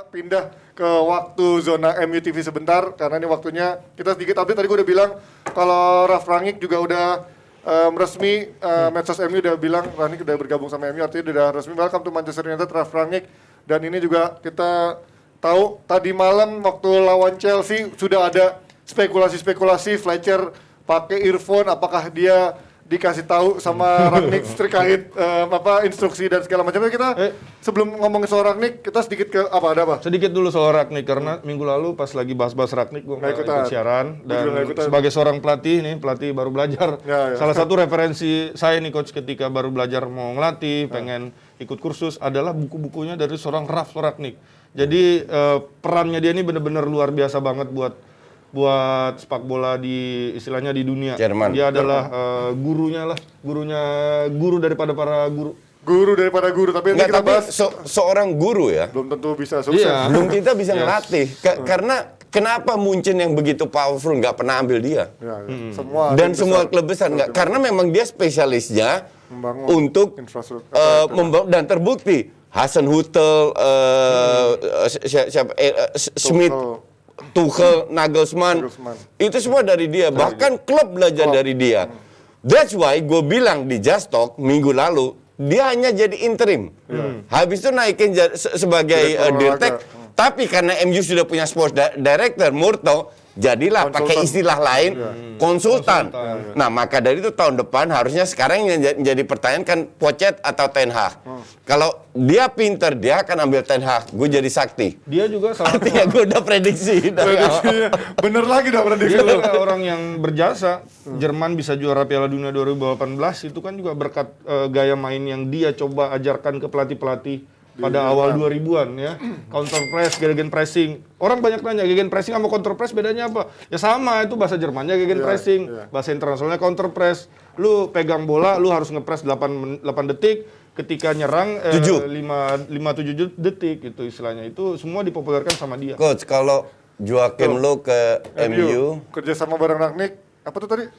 pindah ke waktu zona MU TV sebentar karena ini waktunya kita sedikit update. Tadi gue udah bilang kalau Ralf Rangnick juga udah resmi medsos MU udah bilang Rangnick udah bergabung sama MU, artinya udah resmi welcome to Manchester United Ralf Rangnick. Dan ini juga kita tahu tadi malam waktu lawan Chelsea sudah ada spekulasi Fletcher pakai earphone, apakah dia dikasih tahu sama Rangnick terkait instruksi dan segala macam. Kita sebelum ngomongin soal Rangnick, kita sedikit ke ada apa? Sedikit dulu soal Rangnick karena minggu lalu pas lagi bahas-bahas Rangnick gue nggak ikut siaran dan sebagai seorang pelatih baru belajar. Salah satu referensi saya nih coach ketika baru belajar mau ngelatih, pengen ikut kursus adalah buku-bukunya dari seorang Ralf Rangnick. Jadi perannya dia ini benar-benar luar biasa banget buat sepak bola di istilahnya di dunia. Jerman. Dia adalah guru daripada para guru. Guru daripada guru, tapi nanti kita bahas seorang guru ya. Belum tentu bisa sukses. Iya. Belum kita bisa ngelatih. Karena kenapa Munchen yang begitu powerful nggak pernah ambil dia? Semua klub besar nggak. Karena memang dia spesialisnya untuk dan terbukti. Hasenhüttl, Schmidt, Tuchel, Nagelsmann, itu semua dari dia. Bahkan klub belajar dari dia. That's why gue bilang di Just Talk minggu lalu, dia hanya jadi interim. Habis itu naikin sebagai Dirtek. Tapi karena MU sudah punya sports director, Murto, jadilah pakai istilah lain, konsultan. Nah, maka dari itu tahun depan harusnya sekarang yang jadi pertanyaan kan Pochettino atau Ten Hag. Kalau dia pinter, dia akan ambil Ten Hag. Gue jadi sakti. Dia juga salah Artinya gue udah prediksi. Bener lagi dong prediksi. Dia juga orang yang berjasa. Jerman bisa juara Piala Dunia 2018 itu kan juga berkat gaya main yang dia coba ajarkan ke pelatih-pelatih pada awal 2000-an ya. Counter press, gegen pressing. Orang banyak nanya, gegen pressing sama counter press bedanya apa? Ya sama, itu bahasa Jermannya gegen pressing. Bahasa internasionalnya counter press. Lu pegang bola, lu harus ngepres 8 detik. Ketika nyerang 5-7 detik itu istilahnya. Itu semua dipopulerkan sama dia. Coach, kalau Joachim Low ke MU kerja sama bareng Rangnick, apa tuh tadi?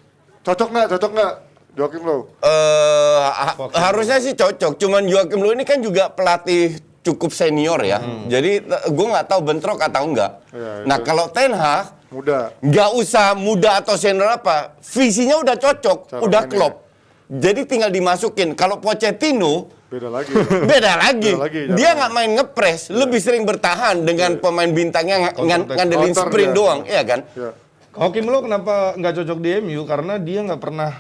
Cocok nggak? Joachim Low? Harusnya sih cocok, cuman Joachim Low ini kan juga pelatih cukup senior ya. Jadi gue nggak tahu bentrok atau enggak. Nah kalau Ten Hag Muda. nggak usah muda atau senior apa, visinya udah cocok, udah klop. Jadi tinggal dimasukin. Kalau Pochettino beda lagi. Dia nggak main ngepres, lebih sering bertahan dengan pemain bintangnya ngandelin sprint doang, iya kan? Joachim Low kenapa nggak cocok di MU? Karena dia nggak pernah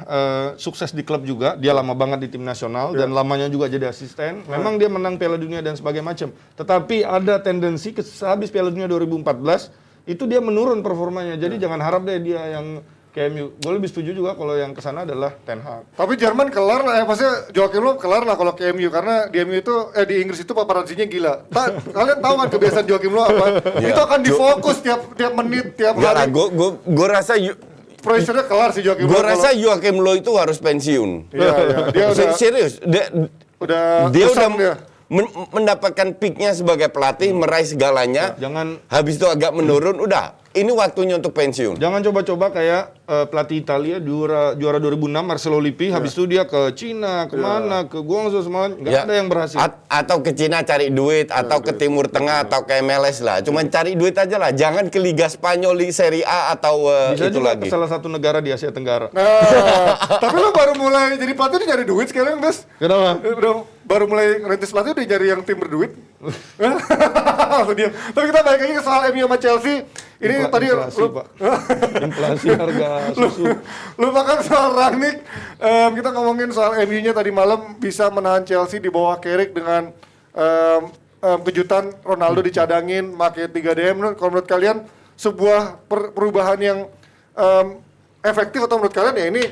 sukses di klub juga. Dia lama banget di tim nasional dan lamanya juga jadi asisten. Memang dia menang Piala Dunia dan sebagainya macam. Tetapi ada tendensi habis Piala Dunia 2014 itu dia menurun performanya. Jadi jangan harap deh dia yang ke MU. Gue lebih setuju juga kalau yang kesana adalah Ten Hag. Tapi Jerman kelar lah, maksudnya Joachim Low kelar lah kalau ke MU karena di MU itu di Inggris itu paparazzinya gila. Kalian tahu kan kebiasaan Joachim Low apa? Itu akan difokus tiap menit, tiap hari. Gue rasa pressure-nya kelar sih Joachim Low. Gue rasa Joachim Low itu harus pensiun. Iya. Dia udah serius. Dia udah mendapatkan peak-nya sebagai pelatih, meraih segalanya. Habis itu agak menurun, udah. Ini waktunya untuk pensiun. Jangan coba-coba kayak pelatih Italia juara 2006 Marcelo Lippi, habis itu dia ke Cina, kemana, ke Guangzhou semua, nggak ada yang berhasil. Atau ke Cina cari duit, atau ke Timur Tengah, atau ke MLS lah. Cuman cari duit aja lah, jangan ke Liga Spanyol, Serie A atau bisa itu juga lagi. ke salah satu negara di Asia Tenggara. Tapi lo baru mulai jadi pelatih udah nyari duit sekarang, Bes. Kenapa? Baru mulai ngerintis pelatih udah nyari yang tim berduit. Tapi kita balik lagi ke soal MU sama Chelsea. Ini tadi inflasi, Pak. Inflasi harga susu. Lupakan soal Rangnick. Kita ngomongin soal MU-nya tadi malam bisa menahan Chelsea di bawah Carrick dengan kejutan Ronaldo dicadangin, pakai 3DM. Kalau menurut kalian sebuah perubahan yang efektif atau menurut kalian ya ini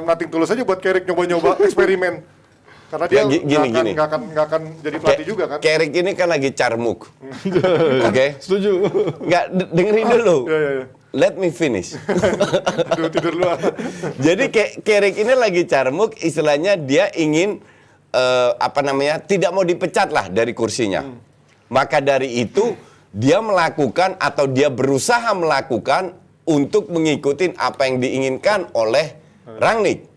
nothing tulus aja buat Carrick nyoba-nyoba eksperimen. Karena dia nggak akan jadi pelatih juga kan. Carrick ini kan lagi carmuk. Oke? Setuju. Nggak, dengerin dulu. Iya. Let me finish. Tidur lu. Jadi Carrick ini lagi carmuk, istilahnya dia ingin tidak mau dipecat lah dari kursinya. Maka dari itu dia melakukan atau dia berusaha melakukan untuk mengikuti apa yang diinginkan oleh Rangnick.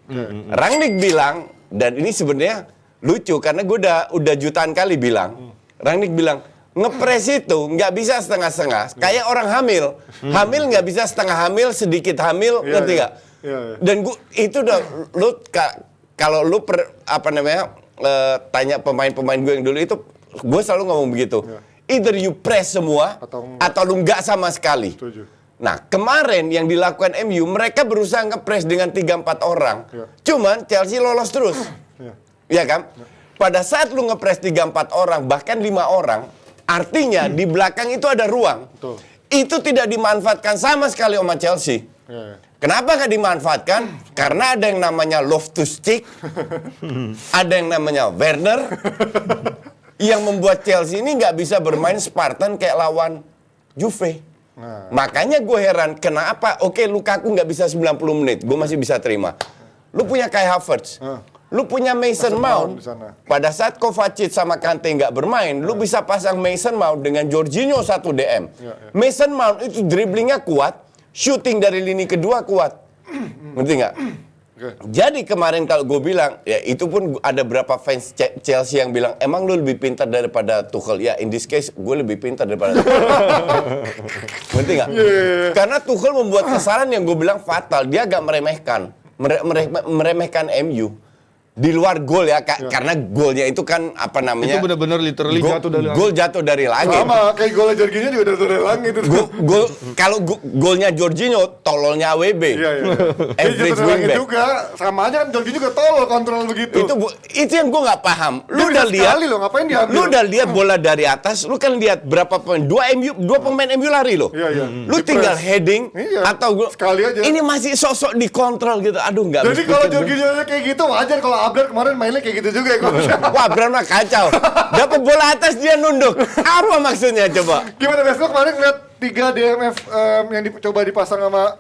Rangnick bilang, dan ini sebenarnya lucu karena gue udah jutaan kali bilang. Rangnick bilang, ngepres itu nggak bisa setengah-setengah. Kayak orang hamil. Hamil nggak bisa setengah hamil, sedikit hamil, ngerti nggak? Dan itu udah kalau lu tanya pemain-pemain gue yang dulu itu, gue selalu ngomong begitu. Either you press semua atau lu nggak sama sekali. Setuju. Nah, kemarin yang dilakukan MU, mereka berusaha ngepres dengan 3-4 orang. Cuman Chelsea lolos terus. Iya kan? Pada saat lu ngepres 3-4 orang, bahkan 5 orang, artinya di belakang itu ada ruang. Itu tidak dimanfaatkan sama sekali sama Chelsea. Kenapa nggak dimanfaatkan? Karena ada yang namanya Loftus-Cheek, ada yang namanya Werner, yang membuat Chelsea ini nggak bisa bermain Spartan kayak lawan Juve. Makanya gue heran, kenapa? Oke, Lukaku nggak bisa 90 menit, gue masih bisa terima. Lu punya Kai Havertz, lu punya Mason Mount. Pada saat Kovacic sama Kante nggak bermain, lu bisa pasang Mason Mount dengan Jorginho 1 DM. Mason Mount itu dribblingnya kuat, shooting dari lini kedua kuat. Ngerti nggak? Jadi kemarin kalau gue bilang, ya itu pun ada berapa fans Chelsea yang bilang, emang lu lebih pintar daripada Tuchel? Ya, in this case, gue lebih pintar daripada Tuchel. Ngerti nggak? Karena Tuchel membuat kesalahan yang gue bilang fatal. Dia agak meremehkan MU. Di luar gol ya, karena golnya itu kan apa namanya? Itu benar-benar literally jatuh dari langit. Gol jatuh dari langit. Sama kayak golnya Jorginho juga dari langit itu. Kalau golnya Jorginho, tololnya AWB. Iya. Average Jatuh dari langit wingback. juga. Sama aja kan Jorginho juga tolol kontrol begitu. Itu yang gue nggak paham. Lu Dia udah bisa lihat? sekali loh, ngapain diambil? Lu udah lihat bola dari atas? Lu kan lihat berapa pemain? Dua pemain MU lari loh. Iya. Lu Di tinggal press. heading atau Sekali aja. Ini masih sosok dikontrol gitu. Aduh nggak. Jadi kalau Jorginho kayak gitu wajar, kalau Abner kemarin mainnya kayak gitu juga ya. Wah, Brown mah kacau. Dapat bola atas dia nunduk. Apa maksudnya coba? Gimana besok kemarin ngeliat 3 DMF yang dicoba dipasang sama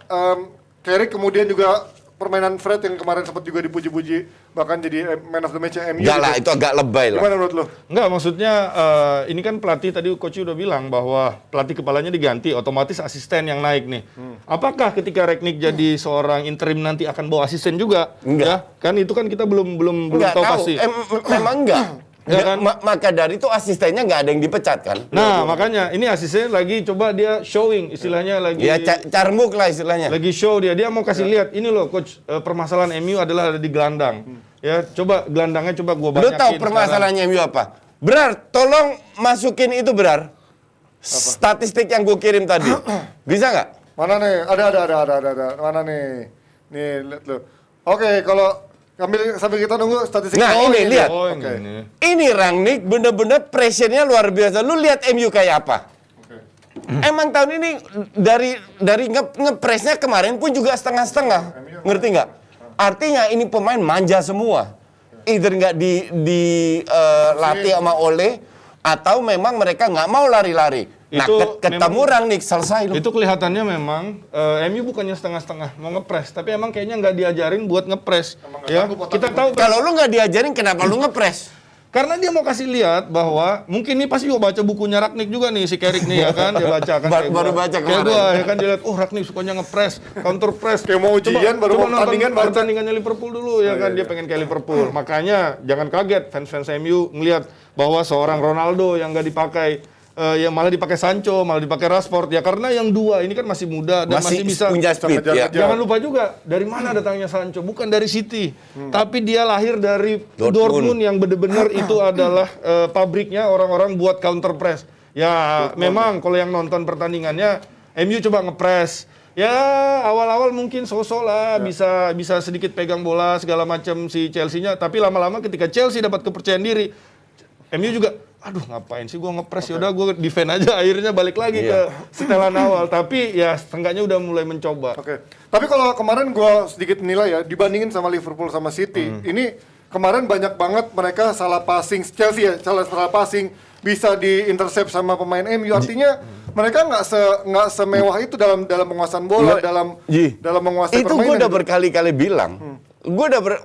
Carrick, kemudian juga permainan Fred yang kemarin sempat juga dipuji-puji bahkan jadi man of the match MU. Enggak lah, itu agak lebay lah. Gimana menurut lo? Enggak, maksudnya ini kan pelatih tadi coach udah bilang bahwa pelatih kepalanya diganti, otomatis asisten yang naik nih. Apakah ketika Rangnick jadi seorang interim nanti akan bawa asisten juga? Enggak. Ya, kan itu kan kita belum Enggak tahu tahu. pasti. Memang enggak. Ya kan? Maka dari itu asistennya nggak ada yang dipecat kan? Nah, makanya ini asisten lagi coba dia showing, istilahnya lagi Ya carmuk lah istilahnya. lagi show dia mau kasih lihat ini loh coach, permasalahan MU adalah ada di gelandang. Ya, coba gelandangnya coba gua Lu banyakin. tahu permasalahannya MU apa? Berar, tolong masukin itu Berar. Statistik yang gue kirim tadi. Bisa nggak? Mana nih? Ada. Mana nih? Nih, lihat lo. Oke, kalau sambil kita nunggu statistik. Nah, ini lihat. Oh, Oke. ini. Ini Rangnick bener-bener pressure-nya luar biasa. Lu lihat MU kayak apa? Emang tahun ini dari ngepresnya kemarin pun juga setengah-setengah. Ngerti nggak? Artinya ini pemain manja semua. Either nggak dilatih sama Ole, atau memang mereka nggak mau lari-lari. Nah, Itu ketemu memang- Rangnick selesai lu. Itu kelihatannya memang MU bukannya setengah-setengah mau ngepres, tapi emang kayaknya nggak diajarin buat ngepres. Ya, kita tahu kan, Kalau lu nggak diajarin, kenapa lu ngepres? karena dia mau kasih lihat bahwa mungkin ini pasti juga baca bukunya Rangnick juga nih si Carrick nih ya kan, dia baca kan. kayak Baru gua. baca Kayak kemarin. gua ya kan, dia lihat Rangnick sukanya ngepres, counter press. Kayak mau ujian, baru mau nonton pertandingan, baru- pertandingannya Liverpool dulu ya kan, dia pengen kayak Liverpool. Makanya jangan kaget fans-fans MU ngelihat bahwa seorang Ronaldo yang nggak dipakai, yang malah dipakai Sancho, malah dipakai Rashford ya, karena yang dua ini kan masih muda dan masih bisa punya speed ya. Jangan lupa juga dari mana datangnya Sancho, bukan dari City, tapi dia lahir dari Dortmund yang benar-benar itu adalah pabriknya orang-orang buat counter press. Ya memang kalau yang nonton pertandingannya MU coba ngepres. Ya awal-awal mungkin sosok lah, bisa sedikit pegang bola segala macam si Chelsea-nya, tapi lama-lama ketika Chelsea dapat kepercayaan diri, MU juga, aduh ngapain sih gue ngepres, yaudah gue defend aja, akhirnya balik lagi ke setelan awal. Tapi ya setengahnya udah mulai mencoba. Oke. Tapi kalau kemarin gue sedikit menilai ya, dibandingin sama Liverpool sama City, ini kemarin banyak banget mereka salah passing, Chelsea ya, salah passing, bisa diintercept sama pemain MU. Artinya mereka nggak semewah itu dalam penguasaan bola, dalam menguasai Itu permainan. gue udah berkali-kali bilang.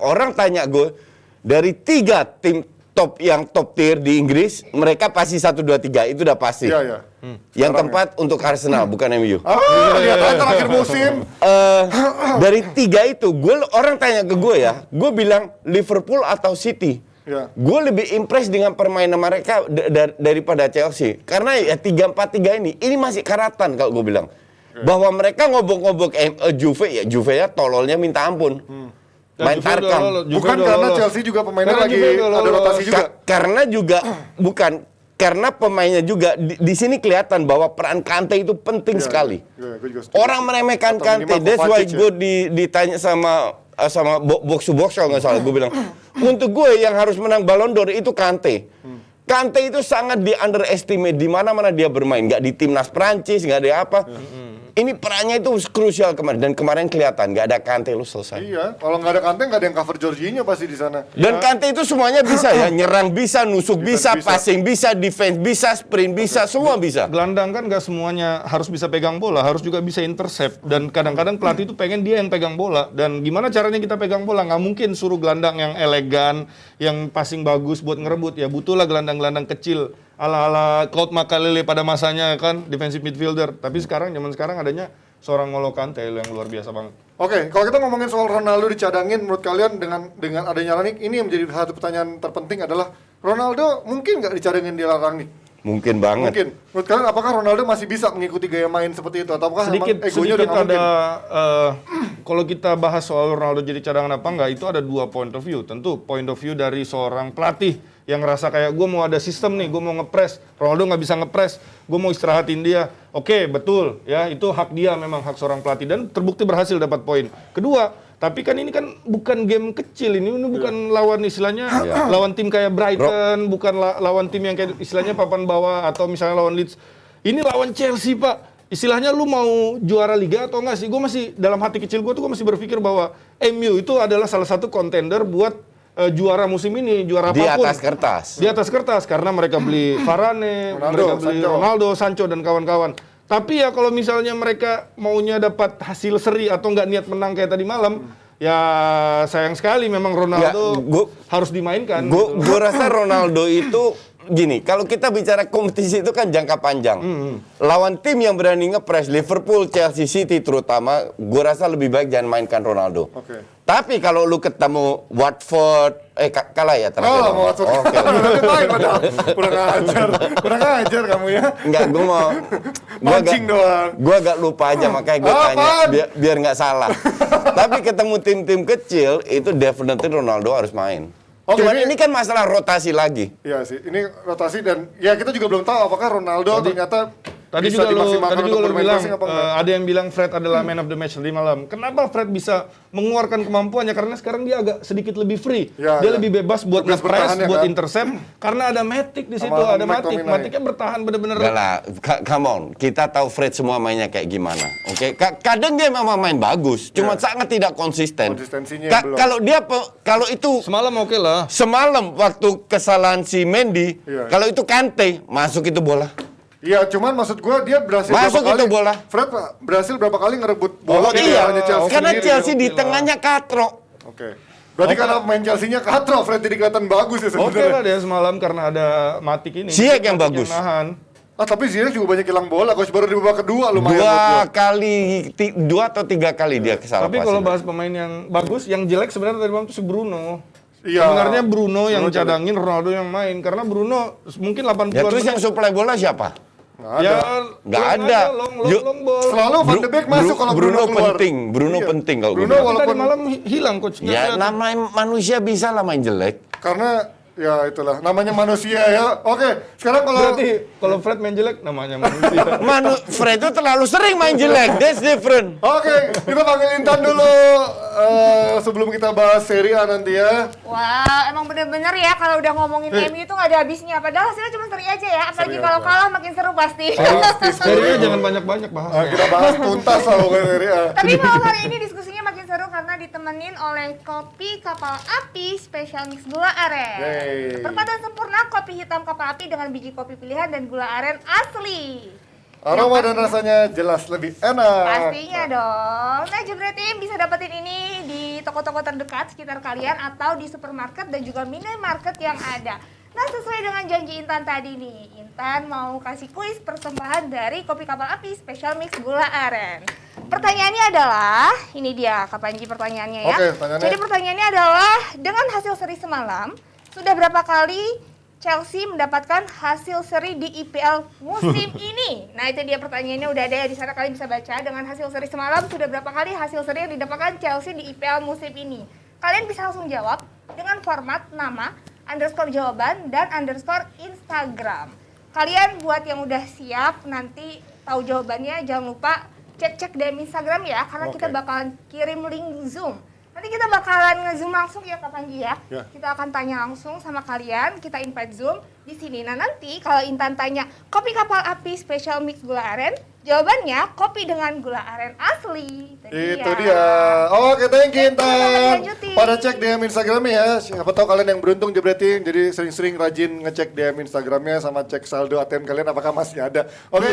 Orang tanya gue, dari 3 tim top tier di Inggris, mereka pasti 1, 2, 3, itu udah pasti. Iya. Yang keempat untuk Arsenal, bukan MU. Lihat aja terakhir musim. Dari 3 itu, orang tanya ke gue ya, gue bilang Liverpool atau City. Ya. Gue lebih impress dengan permainan mereka daripada Chelsea. Karena ya 3-4-3 ini masih karatan kalau gue bilang. Bahwa mereka ngobok-ngobok Juve ya tololnya minta ampun. Main Juve tarkam. Bukan karena Chelsea juga pemainnya Karena lagi Juve udah ada lolos. rotasi juga. Karena juga bukan karena pemainnya juga di sini kelihatan bahwa peran Kante itu penting sekali. Iya, gue juga setuju. Orang meremehkan Atau Kante, minimal that's why Kovacic gue ditanya sama box to box kalau nggak salah, gue bilang untuk gue yang harus menang Ballon d'Or itu Kante. Kante itu sangat di underestimate di mana-mana dia bermain, nggak di timnas Prancis, nggak ada apa. Ini perannya itu krusial kemarin dan kemarin kelihatan nggak ada Kante lu selesai. Iya, kalau nggak ada Kante nggak ada yang cover Jorginho pasti di sana. Dan Kante itu semuanya bisa ya, nyerang bisa, nusuk bisa, Bisa. passing bisa, defense bisa, sprint bisa, semua bisa. Gelandang kan nggak semuanya harus bisa pegang bola, harus juga bisa intercept. Dan kadang-kadang pelatih itu pengen dia yang pegang bola. Dan gimana caranya kita pegang bola? Nggak mungkin suruh gelandang yang elegan, yang passing bagus buat ngerebut. Ya butuhlah gelandang-gelandang kecil ala-ala Claude Makelele pada masanya kan, defensive midfielder. Tapi zaman sekarang adanya seorang N'Golo Kante yang luar biasa banget. Oke, kalau kita ngomongin soal Ronaldo dicadangin, menurut kalian dengan adanya Rangnick, ini yang menjadi satu pertanyaan terpenting adalah Ronaldo mungkin nggak dicadangin di Rangnick? Mungkin banget. Mungkin. Menurut kalian apakah Ronaldo masih bisa mengikuti gaya main seperti itu? Ataukah Sedikit emang egonya udah nggak ada mungkin? kalau kita bahas soal Ronaldo jadi cadangan apa enggak, itu ada dua point of view. Tentu point of view dari seorang pelatih yang ngerasa kayak gue mau ada sistem nih, gue mau ngepres, Ronaldo nggak bisa ngepres, gue mau istirahatin dia. Oke, betul ya, itu hak dia, memang hak seorang pelatih dan terbukti berhasil dapat poin. Kedua, tapi kan ini kan bukan game kecil, ini bukan lawan istilahnya lawan tim kayak Brighton, bukan lawan tim yang kayak istilahnya papan bawah atau misalnya lawan Leeds. Ini lawan Chelsea, Pak. Istilahnya lu mau juara liga atau enggak sih? Gue masih dalam hati kecil gue tuh gue masih berpikir bahwa MU itu adalah salah satu kontender buat juara musim ini, juara Di apapun. atas kertas. Di atas kertas karena mereka beli Varane, mereka beli Ronaldo, Sancho dan kawan-kawan. Tapi ya kalau misalnya mereka maunya dapat hasil seri atau nggak niat menang kayak tadi malam, ya sayang sekali memang Ronaldo harus dimainkan. Gue rasa Ronaldo itu gini, kalau kita bicara kompetisi itu kan jangka panjang. Lawan tim yang berani ngepres, Liverpool, Chelsea, City terutama, gue rasa lebih baik jangan mainkan Ronaldo. Oke. Tapi kalau lu ketemu Watford, kalah ya terakhir. Oh, mau Watford. Oke. Main padahal. Kurang ajar kamu ya. Enggak, Mancing doang. Gue agak lupa aja, makanya gue tanya biar nggak salah. Tapi ketemu tim-tim kecil, itu definitely Ronaldo harus main. Oke, Cuman ini kan masalah rotasi lagi. Iya sih, ini rotasi dan ya kita juga belum tahu apakah Ronaldo ternyata Tadi bisa juga dimaksimalkan untuk lu bermain bilang, pressing apa enggak? ada yang bilang Fred adalah man of the match tadi malam. Kenapa Fred bisa mengeluarkan kemampuannya? Karena sekarang dia agak sedikit lebih free. Ya, dia ya. lebih bebas buat Bebas nge-press, bertahan ya buat kan? intercept. Karena ada Matic di situ, Sama ada Matic. McTominay. Maticnya bertahan bener-bener. Enggak lah, come on. Kita tahu Fred semua mainnya kayak gimana. Oke, kadang dia memang main bagus, cuma sangat tidak konsisten. Konsistensinya yang belum. Kalau itu Semalam oke lah. semalam waktu kesalahan si Mendy, Iya. kalau itu Kante masuk itu bola. Iya, cuman maksud gua dia berhasil Masuk berapa kali. itu bola. Fred berhasil berapa kali ngerebut bola di Iya, daerahnya Chelsea karena sendiri, Chelsea ya. di tengahnya katrok. Oke. Berarti karena main Chelsea-nya katro, Fred jadi kelihatan bagus ya Oke lah sebenarnya. dia semalam karena ada Matic ini. Ziyech yang Matic bagus. nahan. Tapi Ziyech juga banyak hilang bola, coach baru di babak kedua lumayan. Dua atau tiga kali dia kesalahan. Tapi kalau bahas pemain yang bagus, yang jelek sebenarnya tadi malam itu si Bruno. Iya. Sebenarnya Bruno yang Bruno jelek. cadangin, Ronaldo yang main. Karena Bruno mungkin 80-an ya terus menit. yang suplai bola siapa? Ya, Nggak long ada. aja, long ball. Selalu Van de Beek masuk kalau Bruno keluar. Bruno Iya. penting kalau Bruno gue bilang. Tapi tadi walaupun malam hilang coach. Nggak Ya kelihatan. namanya manusia bisa lah main jelek. karena ya itulah namanya manusia ya. Oke, sekarang kalau Berarti kalau Fred main jelek namanya manusia. Fred itu terlalu sering main jelek. That's different. Oke, kita panggil Intan dulu sebelum kita bahas Serie A nanti ya. Wah, emang bener-bener ya kalau udah ngomongin MU itu nggak ada habisnya. Padahal hasilnya cuma seri aja ya. Apalagi Seri kalau aja. kalah makin seru pasti. Serinya jangan banyak-banyak bahas. Kita bahas tuntas lah pokoknya Serie A. Tapi malam hari ini diskusinya makin seru karena ditemenin oleh kopi kapal api spesial mix gula aren. Yeay. Perpaduan sempurna kopi hitam kapal api dengan biji kopi pilihan dan gula aren asli. Aroma dan rasanya jelas lebih enak. Pastinya dong. Nah, Jebret Team bisa dapetin ini di toko-toko terdekat sekitar kalian atau di supermarket dan juga minimarket yang ada. Nah, sesuai dengan janji Intan tadi nih, Intan mau kasih kuis persembahan dari Kopi Kapal Api Special Mix Gula Aren. Pertanyaannya adalah, ini dia Kak Panji pertanyaannya ya. Oke, pertanyaannya. Jadi pertanyaannya adalah, dengan hasil seri semalam, Sudah berapa kali Chelsea mendapatkan hasil seri di IPL musim ini? Nah itu dia pertanyaannya, udah ada ya di sana, kalian bisa baca. Dengan hasil seri semalam, sudah berapa kali hasil seri yang didapatkan Chelsea di IPL musim ini? Kalian bisa langsung jawab dengan format nama, underscore jawaban, dan underscore Instagram. Kalian buat yang udah siap, nanti tahu jawabannya, jangan lupa cek-cek DM Instagram ya, karena kita bakalan kirim link Zoom. Nanti kita bakalan nge-zoom langsung ya Kak Panji ya. Kita akan tanya langsung sama kalian, kita invite Zoom di sini. Nah nanti kalau Intan tanya kopi kapal api special mix gula aren, jawabannya kopi dengan gula aren asli. Itu dia. Oke, thank you Intan. Lanjutin. Pada cek DM Instagramnya ya. Siapa tahu kalian yang beruntung jebretin. Jadi sering-sering rajin ngecek DM Instagramnya sama cek saldo ATM kalian apakah masih ada. Oke.